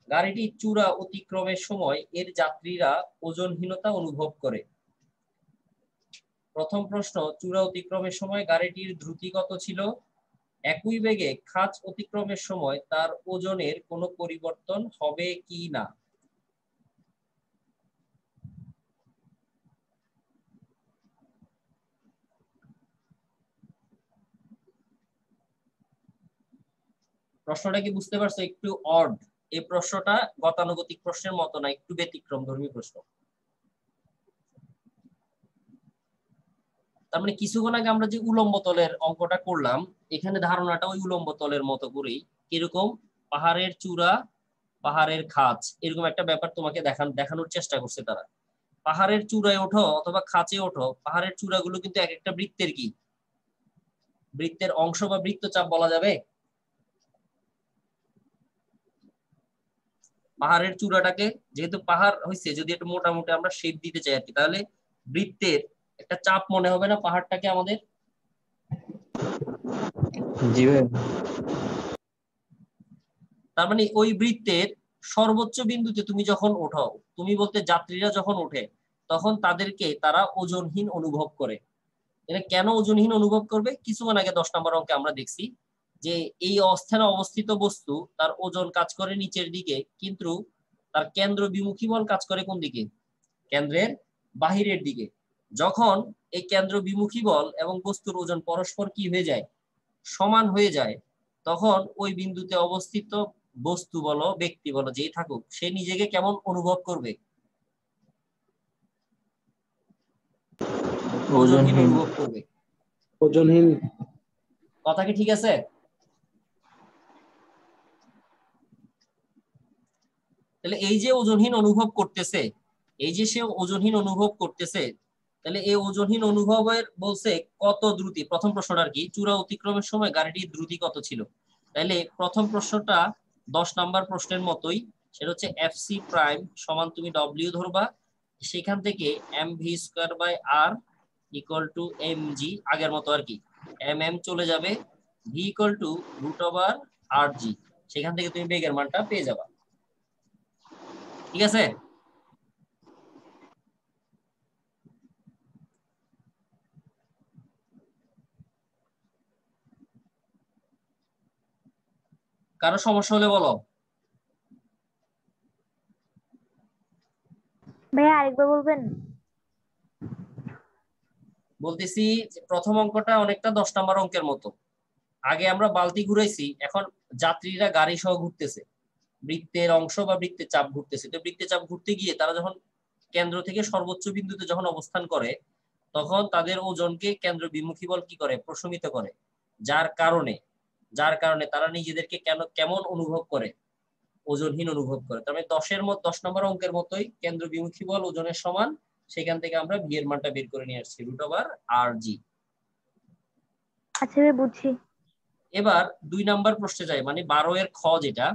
A: গাড়িটি চূড়া অতিক্রমের সময় এর যাত্রীরা ওজনহীনতা অনুভব করে। প্রথম প্রশ্ন, চূড়া অতিক্রমের সময় গাড়িটির দ্রুতি কত ছিল? একই বেগে খাঁজ অতিক্রমের সময় তার ওজনের কোনো পরিবর্তন হবে কি না? প্রশ্নটা কি বুঝতে পারছো? একটু অড এই প্রশ্নটা গতানুগতিক প্রশ্নের মতো না, একটু ব্যতিক্রমধর্মী প্রশ্ন। তার মানে কিছুক্ষণ আগে আমরা যে উলম্ব তলের অঙ্কটা করলাম, এখানে ধারণাটা ওই উলম্ব তলের মতো করেই, কিরকম পাহাড়ের চূড়া, পাহাড়ের খাঁজ, এরকম একটা ব্যাপার তোমাকে দেখানোর চেষ্টা করছে তারা। পাহাড়ের চূড়ায় ওঠো অথবা খাঁচে ওঠো, পাহাড়ের চূড়াগুলো কিন্তু এক একটা বৃত্তের কি, বৃত্তের অংশ বা বৃত্তচাপ বলা যাবে। পাহাড়ের চূড়াটাকে যেহেতু পাহাড় হয়েছে, যদি একটু মোটামুটি আমরা শেপ দিতে চাই আর কি, তাহলে বৃত্তের একটা চাপ মনে হবে না পাহাড়টাকে আমাদের?
B: জি ভাই।
A: তার মানে ওই বৃত্তের সর্বোচ্চ বিন্দুতে তুমি যখন ওঠো, তুমি বলতে যাত্রীরা যখন ওঠে, তখন তাদেরকে তারা ওজনহীন অনুভব করে। এটা কেন ওজনহীন অনুভব করবে? কিছুক্ষণ আগে 10 নম্বর অঙ্কে আমরা দেখছি যে এই অবস্থানে অবস্থিত বস্তু তার ওজন কাজ করে নিচের দিকে, কিন্তু তার কেন্দ্র বিমুখী বল কাজ করে কোন দিকে? কেন্দ্রের বাহিরের দিকে। যখন এই কেন্দ্র বিমুখী বল এবং বস্তুর ওজন পরস্পর কি হয়ে যায়, সমান হয়ে যায়, তখন ওই বিন্দুতে অবস্থিত বস্তু বলো ব্যক্তি বলো যেই থাকুক, সে নিজেকে কেমন অনুভব করবে? ওজনহীন অনুভব করবে।
C: ওজনহীন।
A: কথা কি ঠিক আছে? তাহলে এই যে ওজনহীন অনুভব করতেছে, এই যে সে ওজনহীন অনুভব করতেছে, তাহলে এই ওজনহীন অনুভবের বলছে কত দ্রুতি, প্রথম প্রশ্নটা আর কি, চূড়া অতিক্রমের সময় গাড়িটির দ্রুতি কত ছিল। তাহলে প্রথম প্রশ্নটা 10 নাম্বার প্রশ্নের মতোই, সেটা হচ্ছে এফসি প্রাইম সমান তুমি ডব্লিউ ধরবা, সেখান থেকে M V square by R equal to M G, আগের মতো আর কি, এম এম চলে যাবে, V equal to root over R G, সেখান থেকে তুমি বেগের মানটা পেয়ে যাবা। ঠিক আছে? কারো সমস্যা হলে বলো।
E: ভাইয়া আরেকবার বলবেন?
A: বলতেছি যে প্রথম অঙ্কটা অনেকটা 10 নাম্বার অঙ্কের মতো। আগে আমরা বালতি ঘুরাইছি, এখন যাত্রীরা গাড়ি সহ ঘুরতেছে, বৃত্তের অংশ বা বৃত্তের চাপ ঘুরতেছে। তো বৃত্তের চাপ ঘুরতে গিয়ে তারা যখন কেন্দ্র থেকে সর্বোচ্চ বিন্দুতে যখন অবস্থান করে, তখন তাদের ওজনকে কেন্দ্র বিমুখী বল কি করে, প্রশমিত করে, যার কারণে তারা নিজেদেরকে কেমন অনুভব করে, ওজনহীন অনুভব করে। তবে 10 নম্বর অঙ্কের মতোই কেন্দ্র বিমুখী বল ওজনের সমান, সেখান থেকে আমরা ভি এর মানটা বের করে নিয়ে আসছি রুট ওভার আর জি।
E: আচ্ছা ভাই, বুঝছি।
A: এবার 2 নাম্বার প্রশ্নে যাই, মানে 12 এর খ, যেটা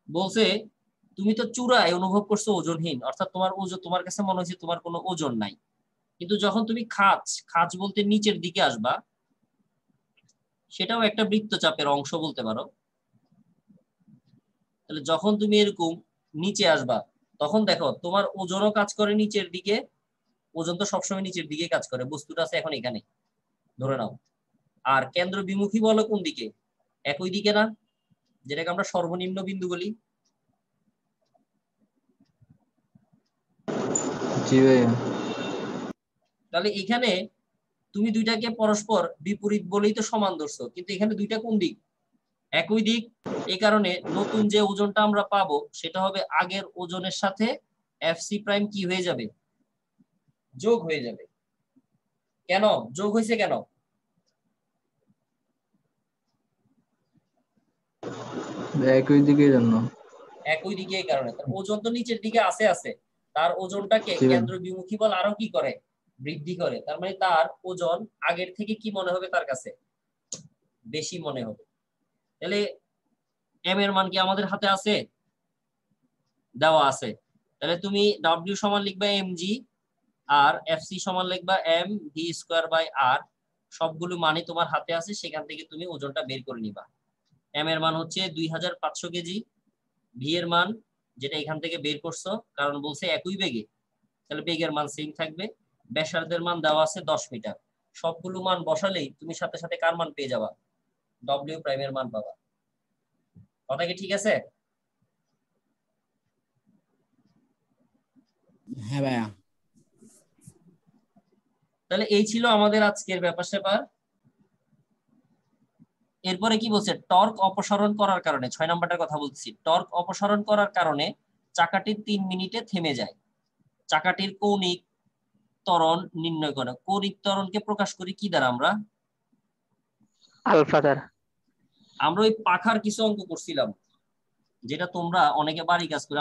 A: বলছে তুমি তো চূড়ায় অনুভব করছো ওজনহীন, অর্থাৎ তোমার ওজন, তোমার কাছে মনে হচ্ছে তোমার কোনো ওজন নাই, কিন্তু যখন তুমি খাঁজ বলতে নিচের দিকে আসবা, সেটাও একটা বৃত্তচাপের অংশ বলতে পারো। তাহলে যখন তুমি এরকম নিচে আসবা, তখন দেখো তোমার ওজনও কাজ করে নিচের দিকে, ওজন তো সবসময় নিচের দিকে কাজ করে, বস্তুটা আছে এখন এখানে ধরে নাও, আর কেন্দ্র বিমুখী বলো কোন দিকে, একই দিকে না, যেটাকে আমরা সর্বনিম্ন বিন্দু বলি।
B: জি ভাইয়া।
A: তাহলে এখানে তুমি দুইটাকে পরস্পর বিপরীত বলেই তো সমান ধরছো, কিন্তু এখানে দুইটা কোন দিক, একই দিক। এই কারণে নতুন যে ওজনটা আমরা পাবো সেটা হবে আগের ওজনের সাথে এফসি প্রাইম কি হয়ে যাবে, যোগ হয়ে যাবে। কেন যোগ হয়েছে কেন?
B: একই দিকের জন্য।
A: একই দিকে, এই কারণে তার ওজন তো নিচের দিকে আছে, তার ওজনটাকে কেন্দ্র বিমুখী বল আরো কি করে, বৃদ্ধি করে। তার মানে তার ওজন আগের থেকে কি মনে হবে, তার কাছে বেশি মনে হবে। তাহলে এম এর মান কি আমাদের হাতে আছে, দেওয়া আছে। তাহলে তুমি ডব্লিউ সমান লিখবা এম জি, আর এফ সি সমান লিখবা এম ভি স্কোয়ার বাই আর, সবগুলো মানই তোমার হাতে আছে, সেখান থেকে তুমি ওজনটা বের করে নিবা। এম এর মান হচ্ছে 2500 কেজি, ভি এর মান যেটা এখান থেকে বের করছো, কারণ বলছে একই বেগে, তাহলে বেগের মান সেম থাকবে। ব্যাসার্ধের মান দেওয়া আছে 10 মিটার। সবগুলো মান বসালেই তুমি সাথে সাথে কার মান পেয়ে যাবা, ডব্লিউ প্রাইমের মান পাবা। কথা কি ঠিক আছে?
B: হ্যাঁ ভাইয়া।
A: তাহলে এই ছিল আমাদের আজকের ব্যাপার স্যাপার। এরপরে কি বলছে, টর্ক অপসারণ করার কারণে, 6 নাম্বারটার কথা বলছি, টর্ক অপসারণ করার কারণে চাকাটি 3 মিনিটে থেমে যায়। চাকাটির কৌণিক ত্বরণ নির্ণয় করো। কৌণিক ত্বরণকে প্রকাশ করি কি দ্বারা? আমরা
G: আলফা দ্বারা।
A: আমরা ওই পাখার কিছু অঙ্ক করছিলাম, যেটা তোমরা অনেকে বাড়ি কাজ করে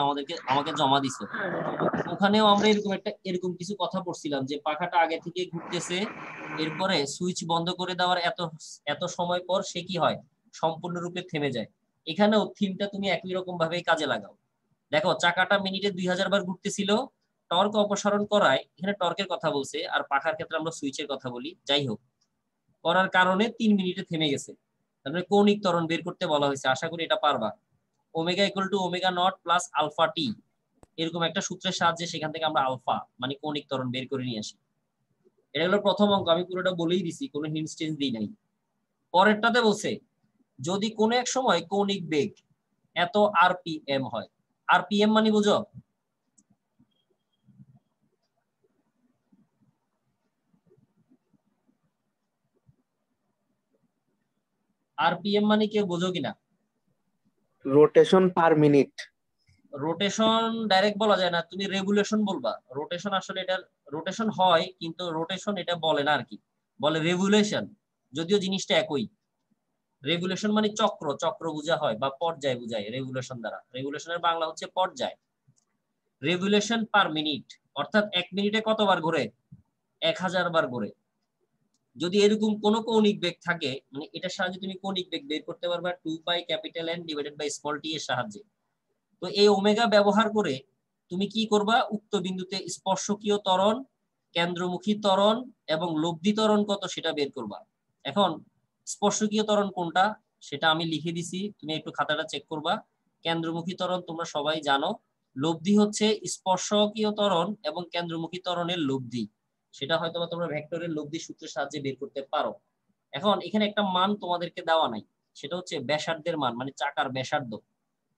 A: আমাকে জমা দিছো। ওখানেও আমরা এরকম কিছু কথা পড়ছিলাম যে পাখাটা আগে থেকে ঘুরতেছে, এরপরে সুইচ বন্ধ করে দেওয়ার এত সময় পর সে কি হয়, সম্পূর্ণরূপে থেমে যায়। এখানেও থিমটা তুমি একই রকম ভাবে কাজে লাগাও। দেখো চাকাটা মিনিটে 2000 বার ঘুরতেছিল, টর্ক অপসারণ করায়, এখানে টর্কের কথা বলছে, আর পাখার ক্ষেত্রে আমরা সুইচের কথা বলি, যাই হোক, করার কারণে 3 মিনিটে থেমে গেছে। তারপরে কৌণিক ত্বরণ বের করতে বলা হয়েছে, আশা করি এটা পারবা। Omega equal to omega naught plus alpha T, এরকম একটা সূত্রের সাহায্যে সেখান থেকে আমরা আলফা মানে কৌণিক ত্বরণ বের করে নিয়ে আসি। এটা হলো প্রথম অঙ্ক, আমি পুরোটা বলেই দিছি, কোনো হিন্টস টেন্স দিই নাই। পরেরটাতে বলছে যদি কোনো এক সময় কৌণিক বেগ এত আরপিএম হয়। আরপিএম মানে বুঝো? আরপিএম মানে কেউ বোঝো কিনা?
C: Rotation per minute.
A: Rotation direct বলা যায় না, তুমি রেভুলেশন বলবা। রোটেশন আসলে এটা রোটেশন হয়, কিন্তু রোটেশন এটা বলে না আর কি, বলে রেভুলেশন, যদিও জিনিসটা একই। রেগুলেশন মানে চক্র, চক্র বোঝা হয় বা পর্যায় বোঝায় রেগুলেশন দ্বারা। রেগুলেশনের বাংলা হচ্ছে পর্যায়। রেভুলেশন পার মিনিট, অর্থাৎ 1 মিনিটে কতবার ঘোরে? 1000 বার ঘোরে। যদি এরকম কোন কৌণিক বেগ থাকে, মানে এটার সাহায্যে তুমি কৌণিক বেগ বের করতে পারবা 2 pi capital N divided by small T এর সাহায্যে। তো এই ওমেগা ব্যবহার করে তুমি কি করবা, উক্ত বিন্দুতে স্পর্শকীয় ত্বরণ, কেন্দ্রমুখী ত্বরণ এবং লব্ধি ত্বরণ কত সেটা বের করবা। এখন স্পর্শকীয় ত্বরণ কোনটা সেটা আমি লিখে দিছি, তুমি একটু খাতাটা চেক করবা। কেন্দ্রমুখী ত্বরণ তোমরা সবাই জানো, লব্ধি হচ্ছে স্পর্শকীয় ত্বরণ এবং কেন্দ্রমুখী ত্বরণের লব্ধি, সেটা হয়তো তোমরা ভেক্টরের লব্ধি সূত্রের সাহায্যে বের করতে পারো। এখন এখানে একটা মান তোমাদেরকে দেওয়া নাই, সেটা হচ্ছে ব্যাসার্ধের মান, মানে চাকার ব্যাসার্ধ।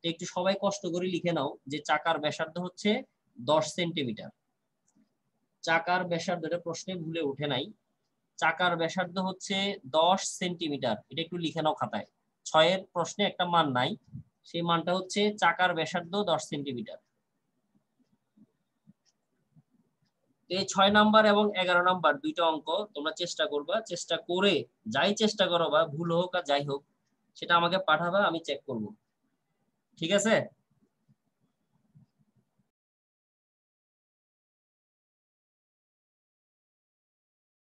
A: তো একটু সবাই কষ্ট করে লিখে নাও যে চাকার ব্যাসার্ধ হচ্ছে 10 সেন্টিমিটার। চাকার ব্যাসার্ধ, এটা প্রশ্নে ভুলে উঠে নাই, চাকার ব্যাসার্ধ হচ্ছে 10 সেন্টিমিটার। এটা একটু লিখে নাও খাতায়, 6 এর প্রশ্নে একটা মান নাই, সেই মানটা হচ্ছে চাকার ব্যাসার্ধ 10 সেন্টিমিটার। এই 6 নাম্বার এবং 11 নাম্বার দুইটা অঙ্ক তোমরা চেষ্টা করবা, চেষ্টা করে যাই চেষ্টা করো বা ভুল হোক আর যাই হোক সেটা আমাকে পাঠাবা, আমি চেক করব। ঠিক আছে?